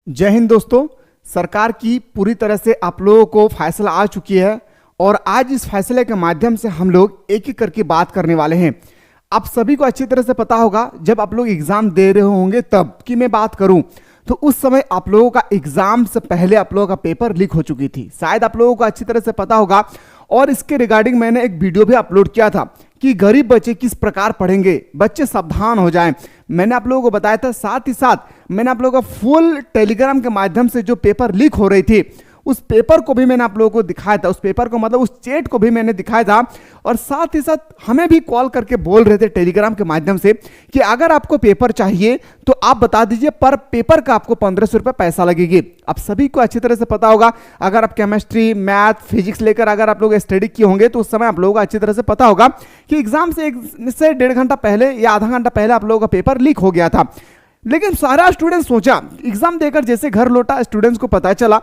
जय हिंद दोस्तों। सरकार की पूरी तरह से आप लोगों को फैसला आ चुकी है और आज इस फैसले के माध्यम से हम लोग एक एक करके बात करने वाले हैं। आप सभी को अच्छी तरह से पता होगा, जब आप लोग एग्जाम दे रहे होंगे तब की मैं बात करूं तो उस समय आप लोगों का एग्जाम से पहले आप लोगों का पेपर लीक हो चुकी थी। शायद आप लोगों को अच्छी तरह से पता होगा और इसके रिगार्डिंग मैंने एक वीडियो भी अपलोड किया था कि गरीब बच्चे किस प्रकार पढ़ेंगे, बच्चे सावधान हो जाएं। मैंने आप लोगों को बताया था, साथ ही साथ मैंने आप लोगों को फुल टेलीग्राम के माध्यम से जो पेपर लीक हो रही थी उस पेपर को भी मैंने आप लोगों को दिखाया था, उस पेपर को मतलब उस चैट को भी मैंने दिखाया था। और साथ ही साथ हमें भी कॉल करके बोल रहे थे टेलीग्राम के माध्यम से कि अगर आपको पेपर चाहिए तो आप बता दीजिए, पर पेपर का आपको 1500 रुपये पैसा लगेगी। आप सभी को अच्छी तरह से पता होगा, अगर आप केमिस्ट्री, मैथ, फिजिक्स लेकर अगर आप लोग स्टडी किए होंगे तो उस समय आप लोगों को अच्छी तरह से पता होगा कि एग्जाम से 1.5 घंटा पहले या आधा घंटा पहले आप लोगों का पेपर लीक हो गया था। लेकिन सारा स्टूडेंट सोचा, एग्जाम देकर जैसे घर लौटा, स्टूडेंट्स को पता चला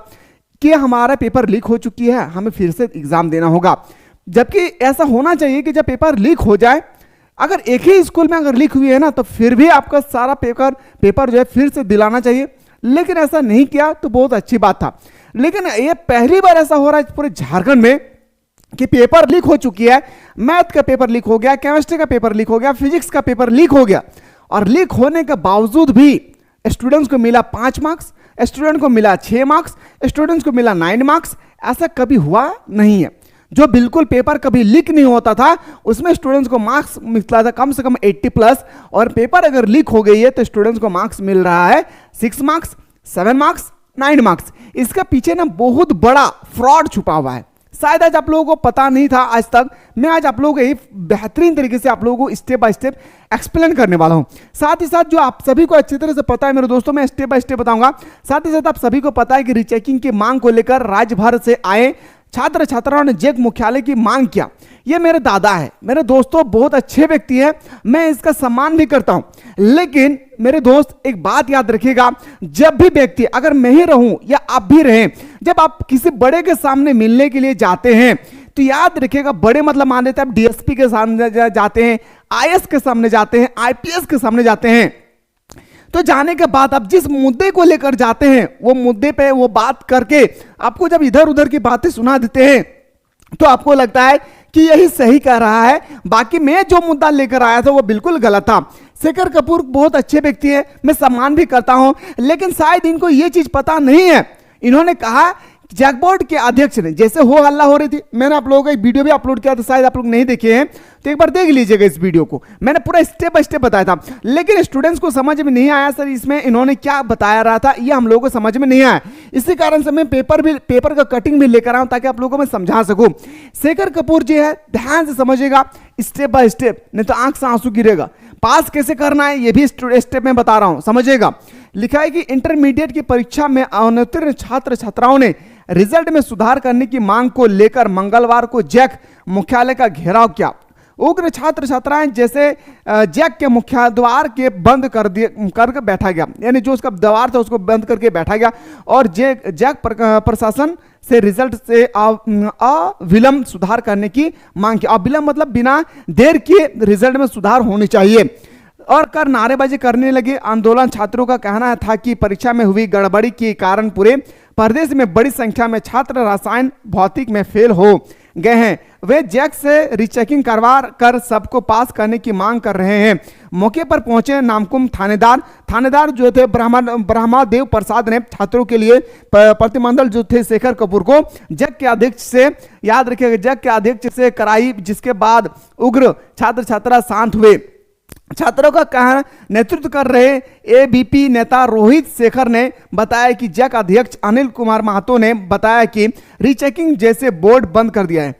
कि हमारा पेपर लीक हो चुकी है, हमें फिर से एग्जाम देना होगा। जबकि ऐसा होना चाहिए कि जब पेपर लीक हो जाए, अगर एक ही स्कूल में अगर लीक हुई है ना, तो फिर भी आपका सारा पेपर जो है फिर से दिलाना चाहिए। लेकिन ऐसा नहीं किया तो बहुत अच्छी बात था। लेकिन ये पहली बार ऐसा हो रहा है पूरे झारखंड में कि पेपर लीक हो चुकी है। मैथ का पेपर लीक हो गया, केमिस्ट्री का पेपर लीक हो गया, फिजिक्स का पेपर लीक हो गया। और लीक होने के बावजूद भी स्टूडेंट्स को मिला 5 मार्क्स, स्टूडेंट को मिला 6 मार्क्स, स्टूडेंट्स को मिला 9 मार्क्स। ऐसा कभी हुआ नहीं है। जो बिल्कुल पेपर कभी लीक नहीं होता था उसमें स्टूडेंट्स को मार्क्स मिलता था कम से कम 80+, और पेपर अगर लीक हो गई है तो स्टूडेंट्स को मार्क्स मिल रहा है 6 मार्क्स, 7 मार्क्स, 9 मार्क्स। इसका पीछे ना बहुत बड़ा फ्रॉड छुपा हुआ है। शायद आज आप लोगों को पता नहीं था आज तक। मैं आज आप लोगों को एक बेहतरीन तरीके से आप लोगों को स्टेप बाय स्टेप एक्सप्लेन करने वाला हूं। साथ ही साथ जो आप सभी को अच्छी तरह से पता है मेरे दोस्तों, मैं स्टेप बाय स्टेप बताऊंगा। साथ ही साथ आप सभी को पता है कि रीचेकिंग की मांग को लेकर राज्य भर से आए छात्र छात्राओं ने जैक मुख्यालय की मांग किया। ये मेरे दादा है, मेरे दोस्तों बहुत अच्छे व्यक्ति हैं, मैं इसका सम्मान भी करता हूं। लेकिन मेरे दोस्त एक बात याद रखिएगा, जब भी व्यक्ति, अगर मैं ही रहूं या आप भी रहें, जब आप किसी बड़े के सामने मिलने के लिए जाते हैं तो याद रखिएगा, बड़े मतलब मान लेते हैं आप डीएसपी के सामने जाते हैं, आईएएस के सामने जाते हैं, आईपीएस के सामने जाते हैं, तो जाने के बाद आप जिस मुद्दे को लेकर जाते हैं वो मुद्दे पे वो बात करके आपको जब इधर उधर की बातें सुना देते हैं तो आपको लगता है कि यही सही कह रहा है, बाकी मैं जो मुद्दा लेकर आया था वो बिल्कुल गलत था। शेखर कपूर बहुत अच्छे व्यक्ति हैं, मैं सम्मान भी करता हूं, लेकिन शायद इनको ये चीज पता नहीं है। इन्होंने कहा जैक बोर्ड के अध्यक्ष ने, जैसे हो हल्ला हो रही थी, मैंने आप लोगों का एक वीडियो भी अपलोड किया था, शायद आप लोग नहीं देखे हैं तो एक बार देख लीजिएगा इस वीडियो को। मैंने पूरा स्टेप बाय स्टेप बताया था, लेकिन स्टूडेंट्स को समझ में नहीं आया सर इसमें इन्होंने क्या बताया रहा था, ये हम लोगों को समझ में नहीं आया। इसी कारण से मैं पेपर का कटिंग भी लेकर आया हूं ताकि आप लोगों को मैं समझा सकूं। शेखर कपूर जी है, ध्यान से समझिएगा स्टेप बाय स्टेप, नहीं तो आंख से आंसू गिरेगा। पास कैसे करना है ये भी स्टेप में बता रहा हूं, समझिएगा। लिखा है कि इंटरमीडिएट की परीक्षा में अवतीर्ण छात्र छात्राओं ने रिजल्ट में सुधार करने की मांग को लेकर मंगलवार को जैक मुख्यालय का घेराव किया। उग्र छात्र छात्राएं जैसे जैक के मुख्य द्वार के बंद करके बैठा गया, यानी जो उसका द्वार था उसको बंद करके बैठा गया और जैक प्रशासन से रिजल्ट से अविलंब सुधार करने की मांग की। अविलंब मतलब बिना देर किए रिजल्ट में सुधार होनी चाहिए और कर नारेबाजी करने लगे। आंदोलन छात्रों का कहना था कि परीक्षा में हुई गड़बड़ी के कारण पूरे प्रदेश में बड़ी संख्या में छात्र रसायन भौतिक में फेल हो गए हैं। वे जैक से रीचेकिंग करवा कर सबको पास करने की मांग कर रहे हैं। मौके पर पहुंचे नामकुम थानेदार जो थे ब्रह्मादेव प्रसाद ने छात्रों के लिए प्रतिनिधिमंडल जो थे शेखर कपूर को जैक के अध्यक्ष से, याद रखिएगा, जैक के अध्यक्ष से कराई, जिसके बाद उग्र छात्र छात्रा शांत हुए। छात्रों का कहना नेतृत्व कर रहे एबीपी नेता रोहित शेखर ने बताया कि जैक अध्यक्ष अनिल कुमार महतो ने बताया कि रीचेकिंग जैसे बोर्ड बंद कर दिया है।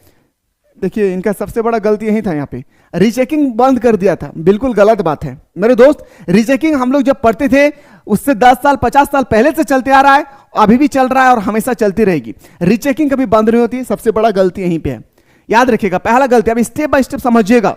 देखिए इनका सबसे बड़ा गलती यही था, यहाँ पे रीचेकिंग बंद कर दिया था, बिल्कुल गलत बात है मेरे दोस्त। रीचेकिंग हम लोग जब पढ़ते थे उससे 10 साल 50 साल पहले से चलते आ रहा है, अभी भी चल रहा है और हमेशा चलती रहेगी। रीचेकिंग कभी बंद नहीं होती, सबसे बड़ा गलती यहीं पे है, याद रखिएगा। पहला गलती, अब स्टेप बाय स्टेप समझिएगा।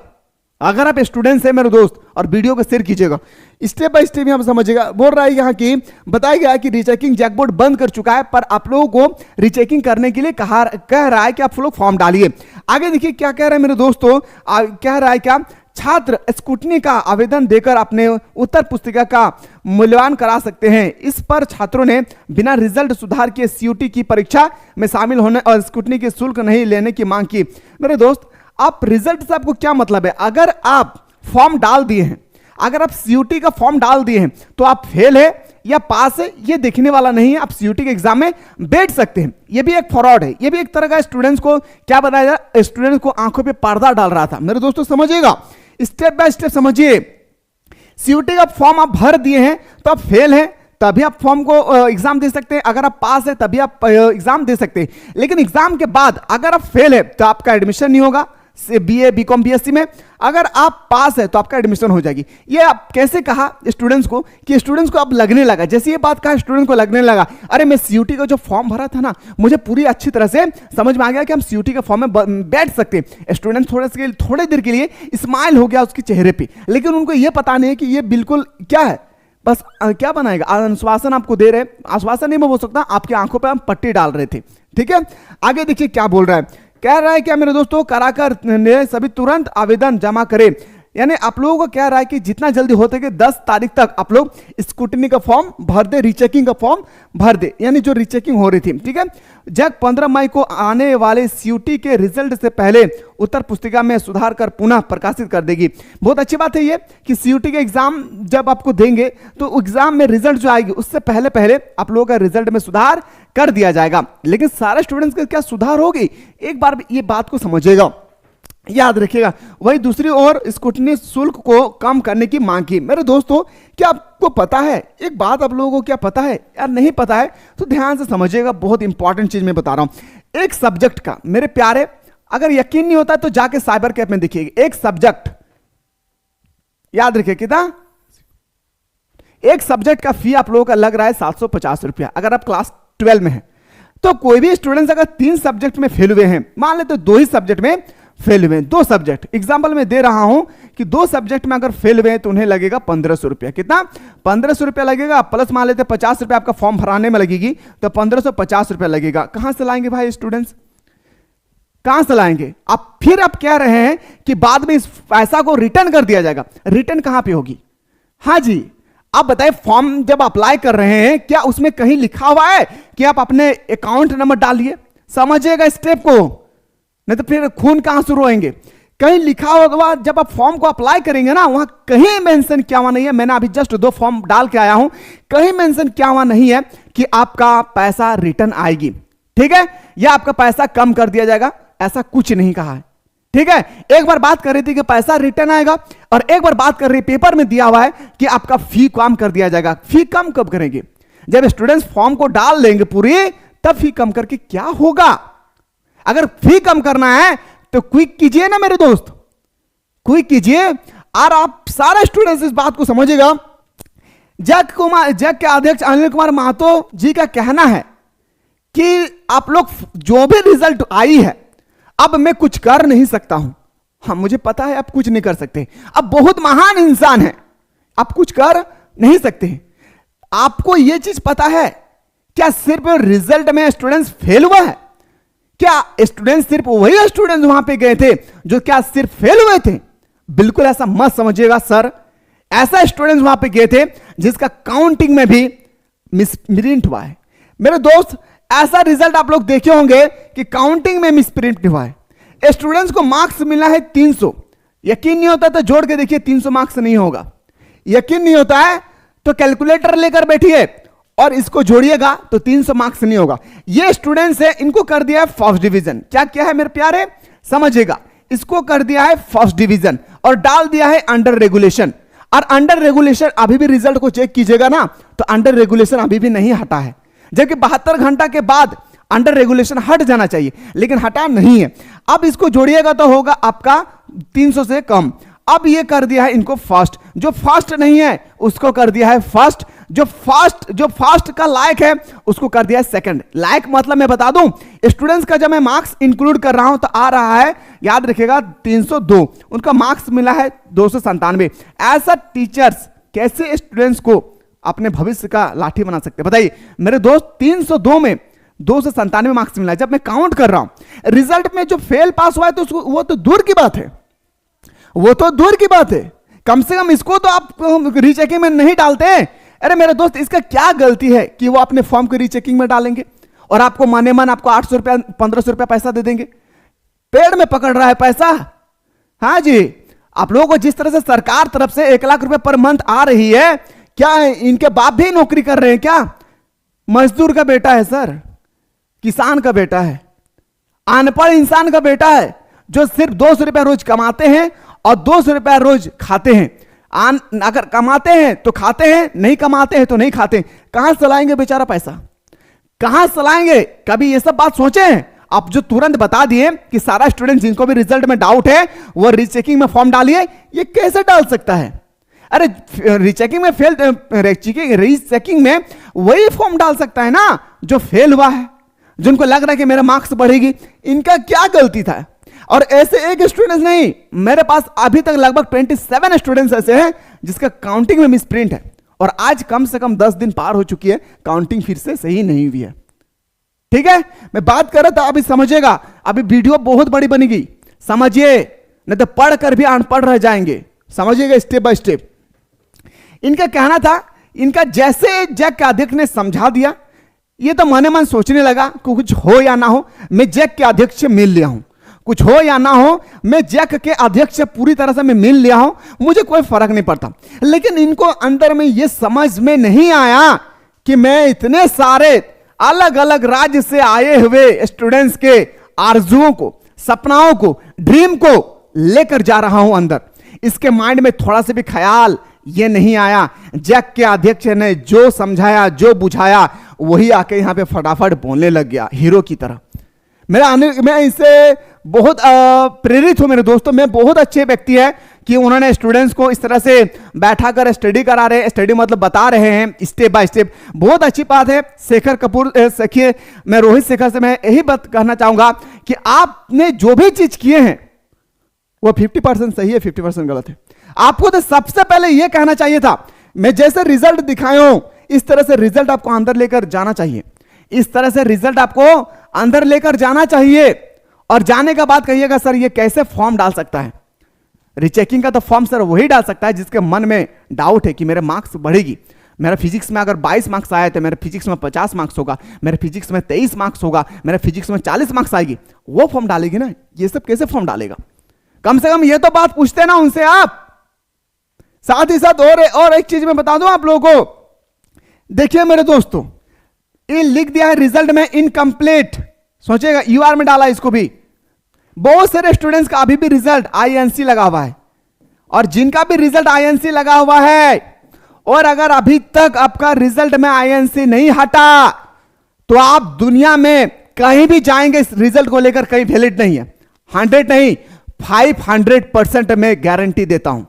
अगर आप स्टूडेंट्स हैं मेरे दोस्त और वीडियो को शेयर कीजिएगा, स्टेप बाय स्टेप हम समझिएगा। बोल रहा है यहाँ की बताया गया कि रीचेकिंग जैक बोर्ड बंद कर चुका है, पर आप लोगों को रीचेकिंग करने के लिए कह रहा है कि आप लोग फॉर्म डालिए। आगे देखिए क्या कह रहे हैं मेरे दोस्तों, कह रहा है क्या छात्र स्कूटनी का आवेदन देकर अपने उत्तर पुस्तिका का मूल्यांकन करा सकते हैं। इस पर छात्रों ने बिना रिजल्ट सुधार के सीयूटी की परीक्षा में शामिल होने और स्कूटनी के शुल्क नहीं लेने की मांग की। मेरे दोस्त, आप रिजल्ट से आपको क्या मतलब है? अगर आप फॉर्म डाल दिए हैं, अगर आप सीयूटी का फॉर्म डाल दिए हैं, तो आप फेल है या पास है ये देखने वाला नहीं है। आप सीयूटी के एग्जाम में बैठ सकते हैं। ये भी एक फ्रॉड है, ये भी एक तरह का स्टूडेंट्स को क्या बताया जाए, स्टूडेंट्स को आंखों पे पर्दा डाल रहा था। मेरे दोस्तों समझिएगा, स्टेप बाय स्टेप समझिए। सीयूटी का फॉर्म आप भर दिए हैं तो आप फेल हैं, तभी आप फॉर्म को एग्जाम दे सकते हैं। अगर आप पास है तभी आप एग्जाम दे सकते हैं। लेकिन एग्जाम के बाद अगर आप फेल है तो आपका एडमिशन नहीं होगा बीए बीकॉम बीएससी में। अगर आप पास है तो आपका एडमिशन हो जाएगी। ये आप कैसे कहा स्टूडेंट्स को कि स्टूडेंट्स को अब लगने लगा, जैसे ये बात कहा स्टूडेंट को लगने लगा, अरे मैं सीयूटी का जो फॉर्म भरा था ना, मुझे पूरी अच्छी तरह से समझ में आ गया कि हम सीयूटी के फॉर्म में बैठ सकते हैं। स्टूडेंट थोड़े देर के लिए स्माइल हो गया उसके चेहरे पे, लेकिन उनको ये पता नहीं है कि ये बिल्कुल क्या है, बस क्या बनाएगा, आश्वासन आपको दे रहे, आश्वासन नहीं मैं बोल सकता, आपकी आंखों पर हम पट्टी डाल रहे थे। ठीक है, आगे देखिए क्या बोल रहा है। कह रहा है क्या मेरे दोस्तों, कराकर ने सभी तुरंत आवेदन जमा करें। यानी आप लोगों को कह रहा है कि जितना जल्दी हो सके 10 तारीख तक आप लोग स्कूटनी का फॉर्म भर दे, रीचेकिंग का फॉर्म भर दे, यानी जो रीचेकिंग हो रही थी। ठीक है, जब 15 मई को आने वाले सीयूटी के रिजल्ट से पहले उत्तर पुस्तिका में सुधार कर पुनः प्रकाशित कर देगी। बहुत अच्छी बात है ये कि सीयूटी के एग्जाम जब आपको देंगे तो एग्जाम में रिजल्ट जो आएगी उससे पहले पहले आप लोगों का रिजल्ट में सुधार कर दिया जाएगा। लेकिन सारे स्टूडेंट्स का क्या सुधार होगी, एक बार ये बात को समझिएगा, याद रखिएगा। वही दूसरी ओर स्कूटनी शुल्क को कम करने की मांग की। मेरे दोस्तों, क्या आपको पता है, एक बात आप लोगों को क्या पता है यार, नहीं पता है तो ध्यान से समझिएगा, बहुत इंपॉर्टेंट चीज मैं बता रहा हूं। एक सब्जेक्ट का, मेरे प्यारे, अगर यकीन नहीं होता तो जाके साइबर कैफ में देखिएगा, एक सब्जेक्ट, याद रखिए कितना, एक सब्जेक्ट का फी आप लोगों का लग रहा है 750 रुपया। अगर आप क्लास 12 में है तो कोई भी स्टूडेंट्स अगर 3 सब्जेक्ट में फेल हुए हैं, मान लेते 2 ही सब्जेक्ट में फेल हुए हैं, 2 सब्जेक्ट एग्जाम्पल में दे रहा हूं कि 2 सब्जेक्ट में अगर फेल हुए हैं तो उन्हें लगेगा 1500 रुपया। कितना? 1500 रुपया लगेगा, प्लस मान लेते 50 रुपया आपका फॉर्म भराने में लगेगी, तो 1550 रुपया लगेगा। कहां से लाएंगे भाई स्टूडेंट्स, कहां से लाएंगे आप? फिर आप कह रहे हैं कि बाद में इस पैसा को रिटर्न कर दिया जाएगा, रिटर्न कहां पर होगी? हाँ जी, आप बताइए, फॉर्म जब अप्लाई कर रहे हैं क्या उसमें कहीं लिखा हुआ है कि आप अपने अकाउंट नंबर डालिए? समझिएगा स्टेप को, नहीं तो फिर खून कहां शुरू होंगे। कहीं लिखा होगा जब आप फॉर्म को अप्लाई करेंगे ना, वहां कहीं मेंशन किया हुआ नहीं है, मैंने अभी जस्ट 2 फॉर्म डाल के आया हूं, कहीं मेंशन किया हुआ नहीं है कि आपका पैसा रिटर्न आएगी। ठीक है, या आपका पैसा कम कर दिया जाएगा, ऐसा कुछ नहीं कहा है। ठीक है, एक बार बात कर रही थी कि पैसा रिटर्न आएगा, और एक बार बात कर रही पेपर में दिया हुआ है कि आपका फी कम कर दिया जाएगा। फी कम कब करेंगे? जब स्टूडेंट्स फॉर्म को डाल लेंगे पूरी, तब फी कम करके क्या होगा? अगर फी कम करना है तो क्विक कीजिए ना मेरे दोस्त, क्विक कीजिए। और आप सारे स्टूडेंट्स इस बात को समझिएगा, जग के अध्यक्ष अनिल कुमार महतो जी का कहना है कि आप लोग जो भी रिजल्ट आई है, अब मैं कुछ कर नहीं सकता हूं। हाँ, मुझे पता है आप कुछ नहीं कर सकते, अब बहुत महान इंसान है, आप कुछ कर नहीं सकते। आपको यह चीज पता है क्या सिर्फ रिजल्ट में स्टूडेंट्स फेल हुआ है? क्या स्टूडेंट्स सिर्फ वही स्टूडेंट्स वहां पे गए थे जो क्या सिर्फ फेल हुए थे? बिल्कुल ऐसा मत समझिएगा सर, ऐसा स्टूडेंट्स वहां पे गए थे जिसका काउंटिंग में भी मिसप्रिंट हुआ है। मेरे दोस्त, ऐसा रिजल्ट आप लोग देखे होंगे कि काउंटिंग में मिसप्रिंट हुआ है। स्टूडेंट्स को मार्क्स मिला है 300, यकीन नहीं होता तो जोड़ के देखिए 300 मार्क्स नहीं होगा। यकीन नहीं होता है तो कैलकुलेटर लेकर बैठिए और इसको जोड़िएगा तो 300 मार्क्स नहीं होगा। ये स्टूडेंट्स है, इनको कर दिया है फर्स्ट डिवीजन। क्या क्या है मेरे प्यारे, समझिएगा, इसको कर दिया है फर्स्ट डिवीजन और डाल दिया है अंडर रेगुलेशन। और अंडर रेगुलेशन अभी भी रिजल्ट को चेक कीजिएगा ना, तो अंडर रेगुलेशन अभी भी नहीं हटा है, जबकि 72 घंटा के बाद अंडर रेगुलेशन हट जाना चाहिए, लेकिन हटा नहीं है। अब इसको जोड़िएगा तो होगा आपका 300 से कम। अब ये कर दिया है इनको फर्स्ट, जो फर्स्ट नहीं है उसको कर दिया है फर्स्ट, जो फर्स्ट का लायक है उसको कर दिया है सेकंड। लायक मतलब मैं बता दूं, स्टूडेंट्स का जब मैं मार्क्स इंक्लूड कर रहा हूं तो आ रहा है, याद रखिएगा 302, उनका मार्क्स मिला है 297। ऐसा टीचर्स कैसे स्टूडेंट्स को अपने भविष्य का लाठी बना सकते हैं? बताइए मेरे दोस्त, 302 में 297 मार्क्स मिला है। जब मैं काउंट कर रहा हूं रिजल्ट में जो फेल पास हुआ है तो वो तो दूर की बात है, वो तो दूर की बात है, कम से कम इसको तो आप रीचेकिंग में नहीं डालते। अरे मेरे दोस्त, इसका क्या गलती है कि वो अपने फॉर्म को रीचेकिंग में डालेंगे और आपको माने मन आपको 800 रुपया 1500 रुपया पैसा दे देंगे। पेड़ में पकड़ रहा है पैसा। हाँ जी, आप लोगों को जिस तरह से सरकार तरफ से 1 लाख रुपए पर मंथ आ रही है, क्या इनके बाप भी नौकरी कर रहे हैं क्या? मजदूर का बेटा है सर, किसान का बेटा है, अनपढ़ इंसान का बेटा है, जो सिर्फ 200 रुपया रोज कमाते हैं और 200 रुपया रोज खाते हैं। अगर कमाते हैं तो खाते हैं, नहीं कमाते हैं तो नहीं खाते। कहां से लाएंगे बेचारा पैसा, कहां से लाएंगे? कभी ये सब बात सोचे हैं? आप जो तुरंत बता दिए कि सारा स्टूडेंट जिनको भी रिजल्ट में डाउट है वो रीचेकिंग में फॉर्म डालिए, ये कैसे डाल सकता है? अरे रीचेकिंग में रीचेकिंग में वही फॉर्म डाल सकता है ना जो फेल हुआ है, जिनको लग रहा है कि मेरा मार्क्स बढ़ेगी। इनका क्या गलती था? और ऐसे एक स्टूडेंट नहीं, मेरे पास अभी तक लगभग 27 स्टूडेंट्स ऐसे हैं जिसका काउंटिंग में मिसप्रिंट है, और आज कम से कम 10 दिन पार हो चुकी है, काउंटिंग फिर से सही नहीं हुई है। ठीक है, मैं बात कर रहा था, अभी समझिएगा, अभी वीडियो बहुत बड़ी बनेगी, समझिए, नहीं तो पढ़कर भी अनपढ़ रह जाएंगे। समझिएगा स्टेप बाय स्टेप। इनका कहना था, इनका जैसे जैक के अध्यक्ष ने समझा दिया, ये तो मने मन सोचने लगा कि कुछ हो या ना हो, मैं जैक के अध्यक्ष से मिल लिया हूं, कुछ हो या ना हो, मैं जैक के अध्यक्ष से पूरी तरह से मैं मिल लिया हूं, मुझे कोई फर्क नहीं पड़ता। लेकिन इनको अंदर में यह समझ में नहीं आया कि मैं इतने सारे अलग अलग राज्य से आए हुए स्टूडेंट्स के आरजुओं को, सपनाओं को, ड्रीम को लेकर जा रहा हूं अंदर। इसके माइंड में थोड़ा सा भी ख्याल ये नहीं आया। जैक के अध्यक्ष ने जो समझाया, जो बुझाया, वही आके यहां पे फटाफट बोलने लग गया हीरो की तरह। मैं इससे बहुत प्रेरित हूं मेरे दोस्तों। मैं बहुत अच्छे व्यक्ति है कि उन्होंने स्टूडेंट्स को इस तरह से बैठा कर स्टडी करा रहे हैं, स्टडी मतलब बता रहे हैं स्टेप बाय स्टेप, बहुत अच्छी बात है। शेखर कपूर सखिए, मैं रोहित शेखर से मैं यही बात कहना चाहूंगा कि आपने जो भी चीज किए हैं वो 50% सही है, 50% गलत है। आपको तो सबसे पहले यह कहना चाहिए था, मैं जैसे रिजल्ट दिखाया हूं इस तरह से रिजल्ट आपको अंदर लेकर जाना चाहिए, इस तरह से रिजल्ट आपको अंदर लेकर जाना चाहिए। और जाने के बाद कहिएगा सर ये कैसे फॉर्म डाल सकता है? रीचेकिंग का तो फॉर्म सर वही डाल सकता है जिसके मन में डाउट है कि मेरे मार्क्स बढ़ेगी। मेरा फिजिक्स में अगर 22 मार्क्स आया तो मेरे फिजिक्स में 50 मार्क्स होगा, मेरे फिजिक्स में 23 मार्क्स होगा, मेरे फिजिक्स में 40 मार्क्स आएगी, वो फॉर्म डालेगी ना। ये सब कैसे फॉर्म डालेगा? कम से कम ये तो बात पूछते ना उनसे आप। साथ ही साथ और एक चीज मैं बता दूं आप लोगों को, देखिए मेरे दोस्तों, ये लिख दिया है रिजल्ट में इनकम्प्लीट, सोचेगा यूआर में डाला इसको भी। बहुत सारे स्टूडेंट्स का अभी भी रिजल्ट आईएनसी लगा हुआ है, और जिनका भी रिजल्ट आईएनसी लगा हुआ है, और अगर अभी तक आपका रिजल्ट में आईएनसी नहीं हटा तो आप दुनिया में कहीं भी जाएंगे इस रिजल्ट को लेकर कहीं वैलिड नहीं है। 100 नहीं 500% मैं गारंटी देता हूं।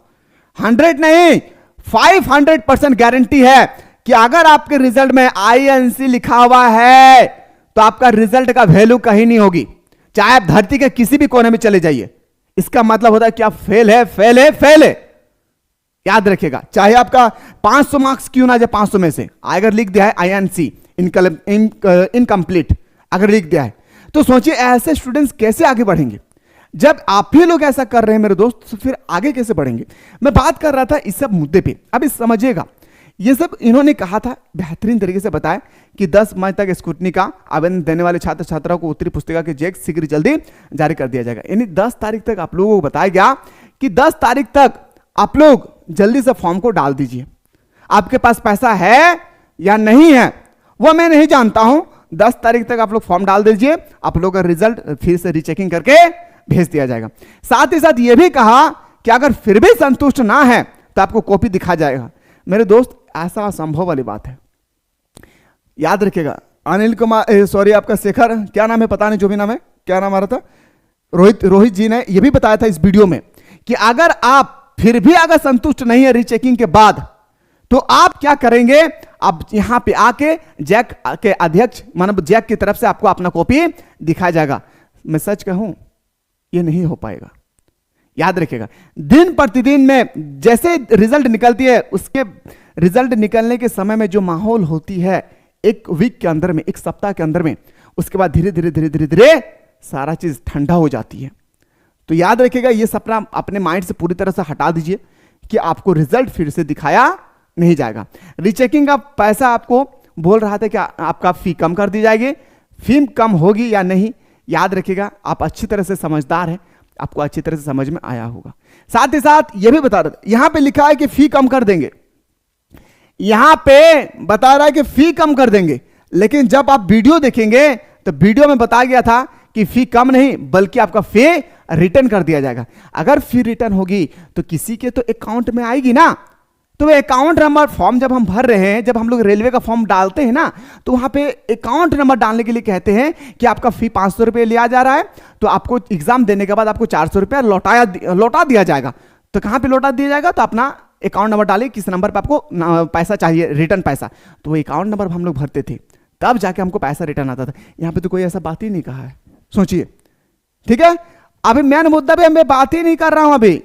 100 नहीं 500% गारंटी है कि अगर आपके रिजल्ट में आईएनसी लिखा हुआ है तो आपका रिजल्ट का वैल्यू कहीं नहीं होगी, चाहे आप धरती के किसी भी कोने में चले जाइए। इसका मतलब होता है कि आप फेल है, फेल है, फेल है। याद रखिएगा, चाहे आपका 500 मार्क्स क्यों ना जाए, 500 में से अगर लिख दिया है आईएनसी इनकम्प्लीट अगर लिख दिया है, तो सोचिए ऐसे स्टूडेंट्स कैसे आगे बढ़ेंगे? जब आप ही लोग ऐसा कर रहे हैं मेरे दोस्त, तो फिर आगे कैसे बढ़ेंगे? मैं बात कर रहा था इस सब मुद्दे पे। अब इस समझिएगा, ये सब इन्होंने कहा था, बेहतरीन तरीके से बताया कि 10 मई तक स्क्रूटनी का आवेदन देने वाले छात्र छात्राओं को उत्तरी पुस्तिका के चेक शीघ्र जल्दी जारी कर दिया जाएगा। यानी 10 तारीख तक आप लोगों को बताया गया कि 10 तारीख तक आप लोग जल्दी से फॉर्म को डाल दीजिए। आपके पास पैसा है या नहीं है वो मैं नहीं जानता हूं। 10 तारीख तक आप लोग फॉर्म डाल दीजिए, आप लोग का रिजल्ट फिर से रीचेकिंग करके भेज दिया जाएगा। साथ ही साथ यह भी कहा कि अगर फिर भी संतुष्ट ना है तो आपको कॉपी दिखा जाएगा। मेरे दोस्त, ऐसा असंभव वाली बात है, याद रखिएगा। अनिल कुमार सॉरी आपका शेखर, क्या नाम है पता नहीं, जो भी नाम है, क्या नाम आ रहा था, रोहित जी ने यह भी बताया था इस वीडियो में कि अगर आप फिर भी अगर संतुष्ट नहीं है रीचेकिंग के बाद, तो आप क्या करेंगे? अब यहां पे आके जैक के अध्यक्ष मतलब जैक की तरफ से आपको अपना कॉपी दिखाया जाएगा। मैं सच कहूं, यह नहीं हो पाएगा। याद रखिएगा, दिन प्रतिदिन में जैसे रिजल्ट निकलती है, उसके रिजल्ट निकलने के समय में जो माहौल होती है, एक वीक के अंदर में, एक सप्ताह के अंदर में, उसके बाद धीरे धीरे धीरे धीरे धीरे सारा चीज ठंडा हो जाती है। तो याद रखिएगा, ये सपना अपने माइंड से पूरी तरह से हटा दीजिए कि आपको रिजल्ट फिर से दिखाया नहीं जाएगा। रीचेकिंग का पैसा आपको बोल रहा था कि आपका फी कम कर दी जाएगी, फी कम होगी या नहीं, याद रखिएगा, आप अच्छी तरह से समझदार हैं, आपको अच्छी तरह से समझ में आया होगा। साथ ही साथ यह भी बता रहा था, यहां पे लिखा है कि फी कम कर देंगे, यहां पे बता रहा है कि फी कम कर देंगे, लेकिन जब आप वीडियो देखेंगे तो वीडियो में बताया गया था कि फी कम नहीं बल्कि आपका फी रिटर्न कर दिया जाएगा। अगर फी रिटर्न होगी तो किसी के तो अकाउंट में आएगी ना, तो अकाउंट नंबर फॉर्म जब हम भर रहे हैं, जब हम लोग रेलवे का फॉर्म डालते हैं ना, तो वहां पे अकाउंट नंबर डालने के लिए कहते हैं कि आपका फी 500 रुपये लिया जा रहा है, तो आपको एग्जाम देने के बाद आपको 400 रुपया लौटा दिया जाएगा। तो कहां पे लौटा दिया जाएगा, तो अपना अकाउंट नंबर डालिए, किस नंबर पे आपको पैसा चाहिए, रिटर्न पैसा, तो वो अकाउंट नंबर हम लोग भरते थे, तब जाके हमको पैसा रिटर्न आता था। यहां पे तो कोई ऐसा बात ही नहीं कहा है, सोचिए। ठीक है, अभी मेन मुद्दा पे मैं बात ही नहीं कर रहा हूं, अभी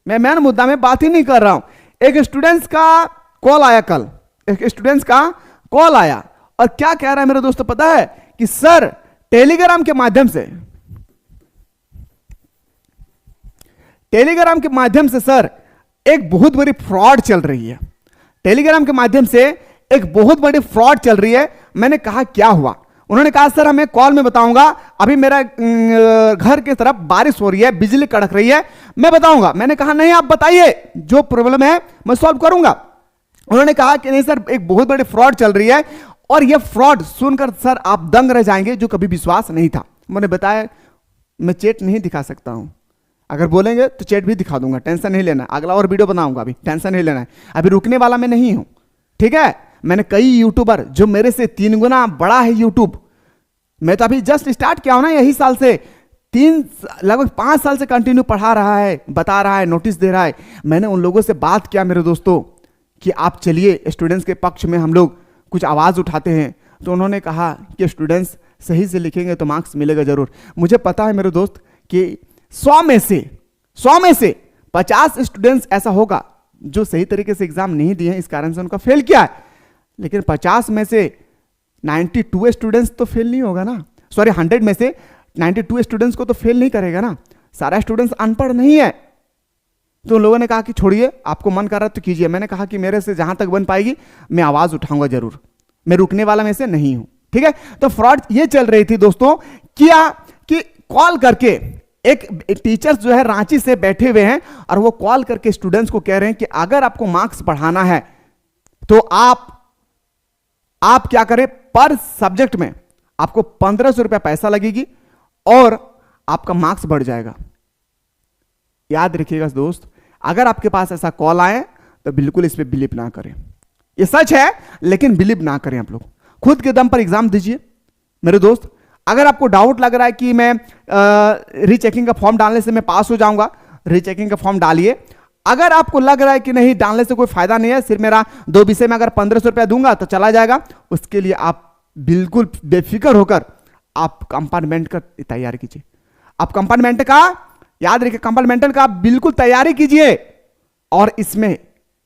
मैं मेन मुद्दा में बात ही नहीं कर रहा हूं। एक स्टूडेंट्स का कॉल आया, कल एक स्टूडेंट्स का कॉल आया और क्या कह रहा है मेरे दोस्तों पता है कि सर टेलीग्राम के माध्यम से सर एक बहुत बड़ी फ्रॉड चल रही है, टेलीग्राम के माध्यम से एक बहुत बड़ी फ्रॉड चल रही है। मैंने कहा क्या हुआ, उन्होंने कहा सर हमें कॉल में बताऊंगा, अभी मेरा घर की तरफ बारिश हो रही है, बिजली कड़क रही है, मैं बताऊंगा। मैंने कहा नहीं आप बताइए, जो प्रॉब्लम है मैं सॉल्व करूंगा। उन्होंने कहा कि नहीं सर एक बहुत बड़ी फ्रॉड चल रही है, और यह फ्रॉड सुनकर सर आप दंग रह जाएंगे, जो कभी विश्वास नहीं था। मैंने बताया मैं चैट नहीं दिखा सकता हूं, अगर बोलेंगे तो चैट भी दिखा दूंगा, टेंशन नहीं लेना, अगला और वीडियो बनाऊंगा, अभी टेंशन नहीं लेना है, अभी रुकने वाला मैं नहीं हूं। ठीक है, मैंने कई यूट्यूबर जो मेरे से 3 गुना बड़ा है यूट्यूब, मैं तो अभी जस्ट स्टार्ट किया हूं ना, यही साल से लगभग 5 साल से कंटिन्यू पढ़ा रहा है, बता रहा है, नोटिस दे रहा है। मैंने उन लोगों से बात किया मेरे दोस्तों कि आप चलिए स्टूडेंट्स के पक्ष में हम लोग कुछ आवाज उठाते हैं, तो उन्होंने कहा कि स्टूडेंट्स सही से लिखेंगे तो मार्क्स मिलेगा जरूर। मुझे पता है मेरे दोस्त कि 100 में से 50 स्टूडेंट्स ऐसा होगा जो सही तरीके से एग्जाम नहीं दिए हैं, इस कारण से उनका फेल किया है, लेकिन 50 में से 92 स्टूडेंट्स तो फेल नहीं होगा ना, सॉरी 100 में से 92 स्टूडेंट्स को तो फेल नहीं करेगा ना, सारा स्टूडेंट्स अनपढ़ नहीं है। तो उन लोगों ने कहा कि छोड़िए, आपको मन कर रहा तो कीजिए। मैंने कहा कि मेरे से जहां तक बन पाएगी मैं आवाज उठाऊंगा जरूर, मैं रुकने वाला में से नहीं हूं। ठीक है, तो फ्रॉड ये चल रही थी दोस्तों क्या कि कॉल करके एक टीचर्स जो है रांची से बैठे हुए हैं और वो कॉल करके स्टूडेंट्स को कह रहे हैं कि अगर आपको मार्क्स बढ़ाना है तो आप क्या करें, पर सब्जेक्ट में आपको 1500 रुपया पैसा लगेगी और आपका मार्क्स बढ़ जाएगा। याद रखिएगा दोस्त, अगर आपके पास ऐसा कॉल आए तो बिल्कुल इस पे बिलीव ना करें, ये सच है लेकिन बिलीव ना करें। आप लोग खुद के दम पर एग्जाम दीजिए मेरे दोस्त। अगर आपको डाउट लग रहा है कि मैं रीचेकिंग का फॉर्म डालने से मैं पास हो जाऊंगा, रीचेकिंग का फॉर्म डालिए। अगर आपको लग रहा है कि नहीं डालने से कोई फायदा नहीं है, सिर्फ मेरा 2 विषय में अगर 1500 रुपया दूंगा तो चला जाएगा, उसके लिए आप बिल्कुल बेफिक्र होकर आप कंपार्टमेंट का तैयारी कीजिए। आप कंपार्टमेंट का याद रखिए, कंपार्टमेंटल का आप बिल्कुल तैयारी कीजिए और इसमें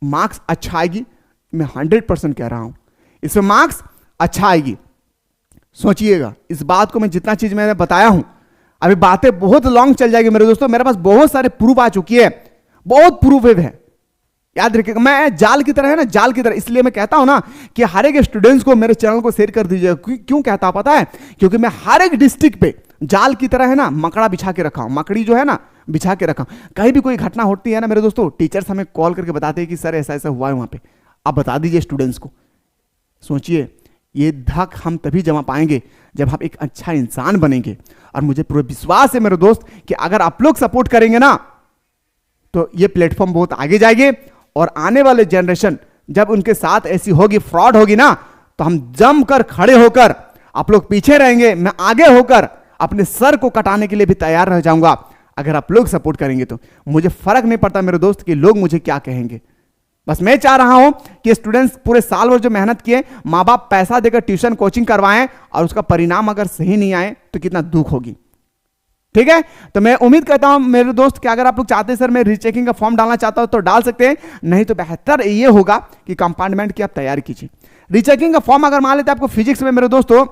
मार्क्स अच्छा आएगी। मैं 100% कह रहा हूं, इसमें मार्क्स अच्छा आएगी। सोचिएगा इस बात को, मैं जितना चीज मैंने बताया हूं, अभी बातें बहुत लॉन्ग चल जाएगी मेरे दोस्तों। मेरे पास बहुत सारे प्रूफ आ चुकी है, बहुत प्रूफ है। याद रखिएगा, मैं जाल की तरह है ना, जाल की तरह, इसलिए मैं कहता हूं ना कि हर एक स्टूडेंट्स को मेरे चैनल को शेयर कर दीजिए। क्यों कहता पता है, क्योंकि मैं हर एक डिस्ट्रिक्ट पे जाल की तरह है ना मकड़ा बिछा के रखा हूं, मकड़ी जो है ना बिछा के रखा हूं। कहीं भी कोई घटना होती है ना मेरे दोस्तों, टीचर्स हमें कॉल करके बताते हैं कि सर ऐसा ऐसा हुआ है वहां पे, आप बता दीजिए स्टूडेंट्स को। सोचिए, ये धक हम तभी जमा पाएंगे जब हम एक अच्छा इंसान बनेंगे। और मुझे पूरा विश्वास है मेरे दोस्त कि अगर आप लोग सपोर्ट करेंगे ना तो ये प्लेटफॉर्म बहुत आगे जाएंगे, और आने वाले जनरेशन जब उनके साथ ऐसी होगी, फ्रॉड होगी ना, तो हम जमकर खड़े होकर, आप लोग पीछे रहेंगे, मैं आगे होकर अपने सर को कटाने के लिए भी तैयार रह जाऊंगा। अगर आप लोग सपोर्ट करेंगे तो मुझे फर्क नहीं पड़ता मेरे दोस्त कि लोग मुझे क्या कहेंगे। बस मैं चाह रहा हूं कि स्टूडेंट्स पूरे साल भर जो मेहनत किए, माँ बाप पैसा देकर ट्यूशन कोचिंग करवाएं और उसका परिणाम अगर सही नहीं आए तो कितना दुख होगी। ठीक है, तो मैं उम्मीद करता हूं मेरे दोस्त कि अगर आप लोग चाहते हैं सर मैं रीचेकिंग का फॉर्म डालना चाहता हूं तो डाल सकते हैं, नहीं तो बेहतर ये होगा कि कंपार्टमेंट की आप तैयारी कीजिए। रीचेकिंग का फॉर्म अगर मान लेते हैं आपको फिजिक्स में मेरे दोस्तों,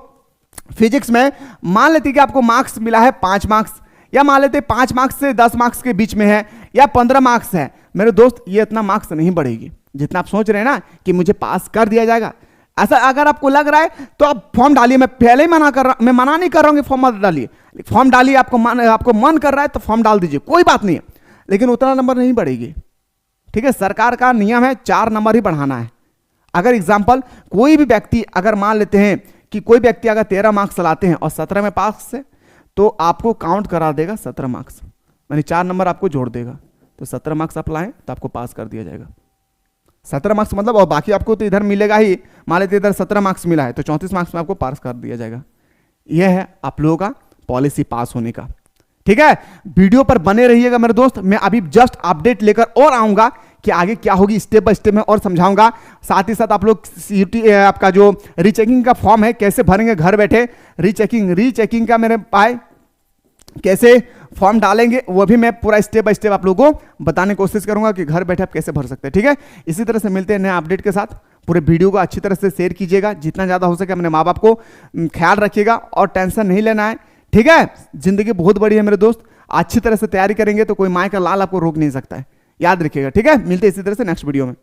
फिजिक्स में मान लेते कि आपको मार्क्स मिला है 5 मार्क्स, या मान लेते 5 मार्क्स से 10 मार्क्स के बीच में है, या 15 मार्क्स है, मेरे दोस्त ये इतना मार्क्स नहीं बढ़ेगी जितना आप सोच रहे हैं ना कि मुझे पास कर दिया जाएगा। ऐसा अगर आपको लग रहा है तो आप फॉर्म डालिए। मैं पहले ही मैं मना नहीं कर रहा हूँ कि फॉर्म मत डालिए, फॉर्म डालिए। आपको मन कर रहा है तो फॉर्म डाल दीजिए, कोई बात नहीं है, लेकिन उतना नंबर नहीं बढ़ेगी। ठीक है, सरकार का नियम है 4 नंबर ही बढ़ाना है। अगर एग्जाम्पल कोई भी व्यक्ति, अगर मान लेते हैं कि कोई व्यक्ति अगर 13 मार्क्स लाते हैं और 17 में पास है, तो आपको काउंट करा देगा 17 मार्क्स, यानी 4 नंबर आपको जोड़ देगा। तो 17 मार्क्स आप लाएं तो आपको पास कर दिया जाएगा। 17 मार्क्स मतलब, और बाकी आपको तो इधर मिलेगा ही। मान लेते इधर 17 मार्क्स मिला है तो 34 मार्क्स में आपको पास कर दिया जाएगा। यह है आप लोगों का पॉलिसी पास होने का। ठीक है, वीडियो पर बने रहिएगा मेरे दोस्त। मैं अभी जस्ट अपडेट लेकर और आऊंगा कि आगे क्या होगी, स्टेप बाय स्टेप में और समझाऊंगा। साथ ही साथ आप लोग CUT आपका जो रीचेकिंग का फॉर्म है कैसे भरेंगे घर बैठे, रीचेकिंग का मेरे पाए कैसे फॉर्म डालेंगे, वो भी मैं पूरा स्टेप बाय स्टेप आप लोगों को बताने की कोशिश करूंगा कि घर बैठे आप कैसे भर सकते हैं। ठीक है, इसी तरह से मिलते हैं नए अपडेट के साथ। पूरे वीडियो को अच्छी तरह से शेयर कीजिएगा, जितना ज़्यादा हो सके अपने माँ बाप को ख्याल रखिएगा और टेंशन नहीं लेना है। ठीक है, जिंदगी बहुत बड़ी है मेरे दोस्त, अच्छी तरह से तैयारी करेंगे तो कोई माँ का लाल आपको रोक नहीं सकता है, याद रखिएगा। ठीक है, मिलते हैं इसी तरह से नेक्स्ट वीडियो में।